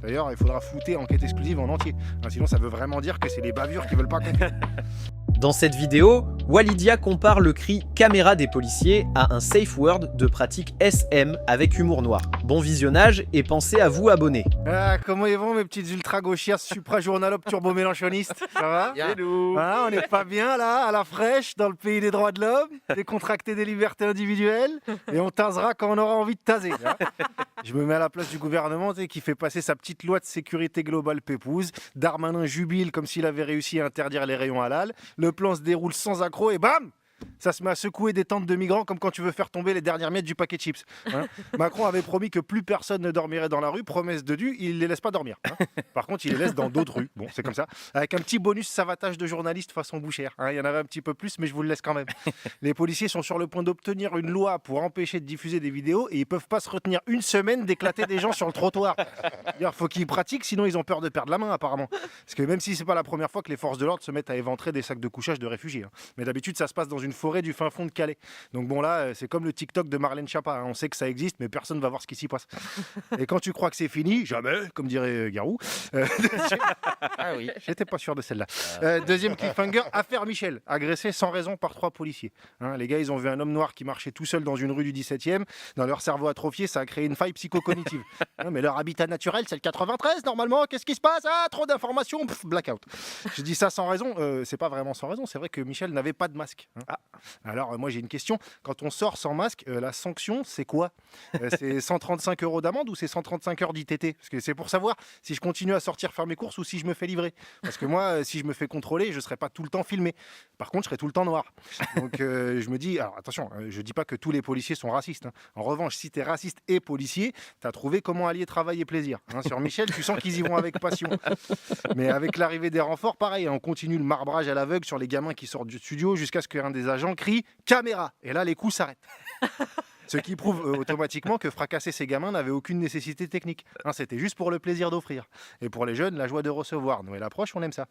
D'ailleurs, il faudra flouter enquête exclusive en entier. Sinon, ça veut vraiment dire que c'est les bavures qui veulent pas qu'on filme. Dans cette vidéo, Walidia compare le cri « caméra » des policiers à un safe word de pratique SM avec humour noir. Bon visionnage et pensez à vous abonner. Ah, comment ils vont mes petites ultra-gauchières supra-journalopes turbo-mélanchonistes? Ça va? Hello. On n'est pas bien là, à la fraîche, dans le pays des droits de l'homme, décontracté des libertés individuelles, et on tasera quand on aura envie de taser. Je me mets à la place du gouvernement qui fait passer sa petite loi de sécurité globale pépouse. Darmanin jubile comme s'il avait réussi à interdire les rayons halal. Le plan se déroule sans accroc et bam! Ça se met à secouer des tentes de migrants comme quand tu veux faire tomber les dernières miettes du paquet de chips. Macron avait promis que plus personne ne dormirait dans la rue. Promesse de due, il les laisse pas dormir. Par contre, il les laisse dans d'autres rues. Bon, c'est comme ça. Avec un petit bonus savatage de journaliste façon Bouchère. Il y en avait un petit peu plus, mais je vous le laisse quand même. Les policiers sont sur le point d'obtenir une loi pour empêcher de diffuser des vidéos et ils peuvent pas se retenir une semaine d'éclater des gens sur le trottoir. Il faut qu'ils pratiquent, sinon ils ont peur de perdre la main apparemment. Parce que même si c'est pas la première fois que les forces de l'ordre se mettent à éventrer des sacs de couchage de réfugiés. Mais d'habitude, ça se passe dans une forêt du fin fond de Calais. Donc bon là, c'est comme le TikTok de Marlène Schiappa. On sait que ça existe, mais personne ne va voir ce qui s'y passe. Et quand tu crois que c'est fini, jamais, comme dirait Garou. Ah oui, j'étais pas sûr de celle-là. Deuxième cliffhanger, affaire Michel, agressé sans raison par 3 policiers. Les gars, ils ont vu un homme noir qui marchait tout seul dans une rue du 17e. Dans leur cerveau atrophié, ça a créé une faille psychocognitive. Mais leur habitat naturel, c'est le 93 normalement. Qu'est-ce qui se passe? Trop d'informations, blackout. Je dis ça sans raison. C'est pas vraiment sans raison. C'est vrai que Michel n'avait pas de masque. Alors moi j'ai une question, quand on sort sans masque, la sanction c'est quoi? C'est 135 € d'amende ou c'est 135 heures d'ITT? Parce que c'est pour savoir si je continue à sortir faire mes courses ou si je me fais livrer. Parce que moi si je me fais contrôler, je ne serai pas tout le temps filmé. Par contre je serai tout le temps noir. Donc je me dis, alors attention, je dis pas que tous les policiers sont racistes. En revanche, si tu es raciste et policier, tu as trouvé comment allier travail et plaisir. Sur Michel, tu sens qu'ils y vont avec passion. Mais avec l'arrivée des renforts, pareil, on continue le marbrage à l'aveugle sur les gamins qui sortent du studio jusqu'à ce qu'un des agents crie « caméra !» Et là, les coups s'arrêtent. Ce qui prouve automatiquement que fracasser ces gamins n'avait aucune nécessité technique. C'était juste pour le plaisir d'offrir. Et pour les jeunes, la joie de recevoir. Noël approche, on aime ça.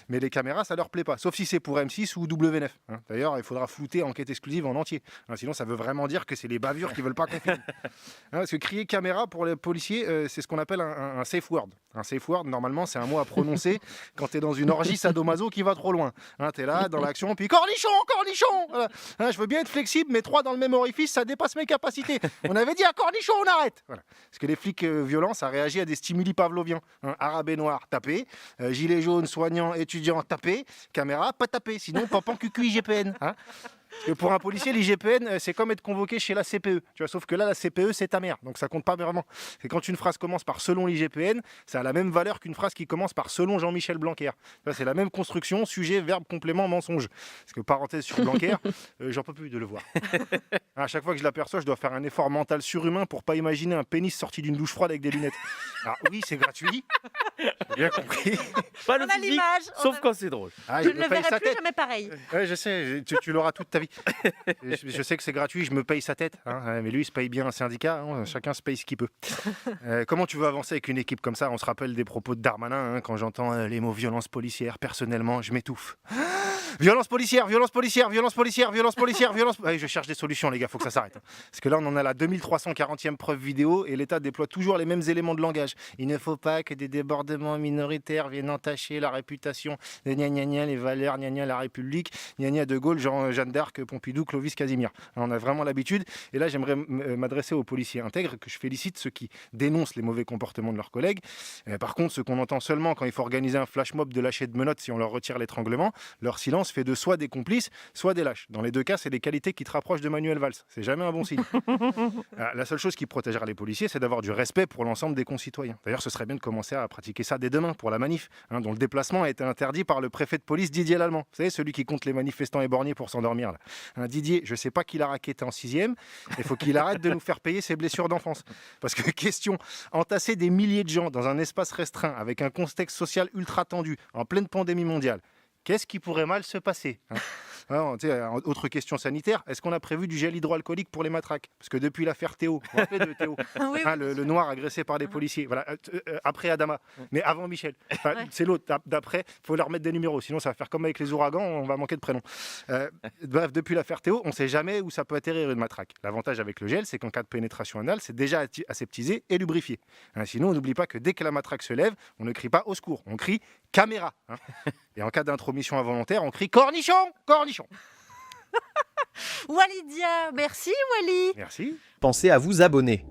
Mais les caméras, ça leur plaît pas. Sauf si c'est pour M6 ou W9. D'ailleurs, il faudra flouter enquête exclusive en entier. Sinon, ça veut vraiment dire que c'est les bavures qui veulent pas qu'on filme. Parce que crier caméra pour les policiers, c'est ce qu'on appelle un safe word. Un safe word, normalement, c'est un mot à prononcer quand tu es dans une orgie sadomaso qui va trop loin. Tu es là, dans l'action, puis cornichon, cornichon. Voilà. Je veux bien être flexible, mais 3 dans le même orifice, ça dépasse mes capacités. On avait dit à cornichon, on arrête. Voilà. Parce que les flics violents, ça réagit à des stimuli pavloviens. Arabe et noir, tapé. Gilet jaune, soignant, étudiant, tapé. Caméra, pas tapé. Sinon, papan cucu IGPN. Parce que pour un policier, l'IGPN, c'est comme être convoqué chez la CPE. Tu vois, sauf que là, la CPE, c'est ta mère. Donc ça compte pas vraiment. Et quand une phrase commence par selon l'IGPN, ça a la même valeur qu'une phrase qui commence par selon Jean-Michel Blanquer. C'est la même construction, sujet, verbe, complément, mensonge. Parce que parenthèse sur Blanquer, j'en peux plus de le voir. À chaque fois que je l'aperçois, je dois faire un effort mental surhumain pour pas imaginer un pénis sorti d'une douche froide avec des lunettes. Alors oui, c'est gratuit. J'ai bien compris. Pas le On a physique, l'image, sauf quand c'est drôle. Je ne le verrai plus jamais pareil. Ouais, je sais, tu l'auras toute ta vie. Je sais que c'est gratuit, je me paye sa tête. Mais lui, il se paye bien un syndicat. Chacun se paye ce qu'il peut. Comment tu veux avancer avec une équipe comme ça? On se rappelle des propos de Darmanin. Quand j'entends les mots violence policière, personnellement, je m'étouffe. Violence policière, violence policière, violence policière, violence policière, violence... Ouais, je cherche des solutions, les gars, faut que ça s'arrête. Parce que là, on en a la 2340e preuve vidéo et l'État déploie toujours les mêmes éléments de langage. Il ne faut pas que des débordements minoritaires viennent entacher la réputation de gna gna gna, les valeurs, gna gna la République, gna gna de Gaulle, Jeanne d'Arc, Pompidou, Clovis, Casimir. On a vraiment l'habitude. Et là, j'aimerais m'adresser aux policiers intègres, que je félicite, ceux qui dénoncent les mauvais comportements de leurs collègues. Par contre, ceux qu'on entend seulement quand il faut organiser un flash mob de lâcher de menottes si on leur retire l'étranglement, leur silence fait de soit des complices, soit des lâches. Dans les deux cas, c'est des qualités qui te rapprochent de Manuel Valls. C'est jamais un bon signe. La seule chose qui protégera les policiers, c'est d'avoir du respect pour l'ensemble des concitoyens. D'ailleurs, ce serait bien de commencer à pratiquer ça dès demain pour la manif, dont le déplacement a été interdit par le préfet de police Didier Lallemand. Vous savez, celui qui compte les manifestants éborgnés pour s'endormir. Là. Didier, je sais pas qui l'a raquetté en 6e, il faut qu'il arrête de nous faire payer ses blessures d'enfance. Parce que question, entasser des milliers de gens dans un espace restreint, avec un contexte social ultra tendu, en pleine pandémie mondiale, qu'est-ce qui pourrait mal se passer? Alors, autre question sanitaire, est-ce qu'on a prévu du gel hydroalcoolique pour les matraques? Parce que depuis l'affaire Théo, vous vous rappelez de Théo, le noir agressé par des policiers, voilà, après Adama, mais avant Michel, c'est l'autre, d'après, il faut leur mettre des numéros, sinon ça va faire comme avec les ouragans, on va manquer de prénoms. Bref, depuis l'affaire Théo, on ne sait jamais où ça peut atterrir une matraque. L'avantage avec le gel, c'est qu'en cas de pénétration anale, c'est déjà aseptisé et lubrifié. Sinon, on n'oublie pas que dès que la matraque se lève, on ne crie pas au secours, on crie caméra. Et en cas d'intromission involontaire, on crie cornichon, cornichon. Walidia, merci Wally. Merci. Pensez à vous abonner.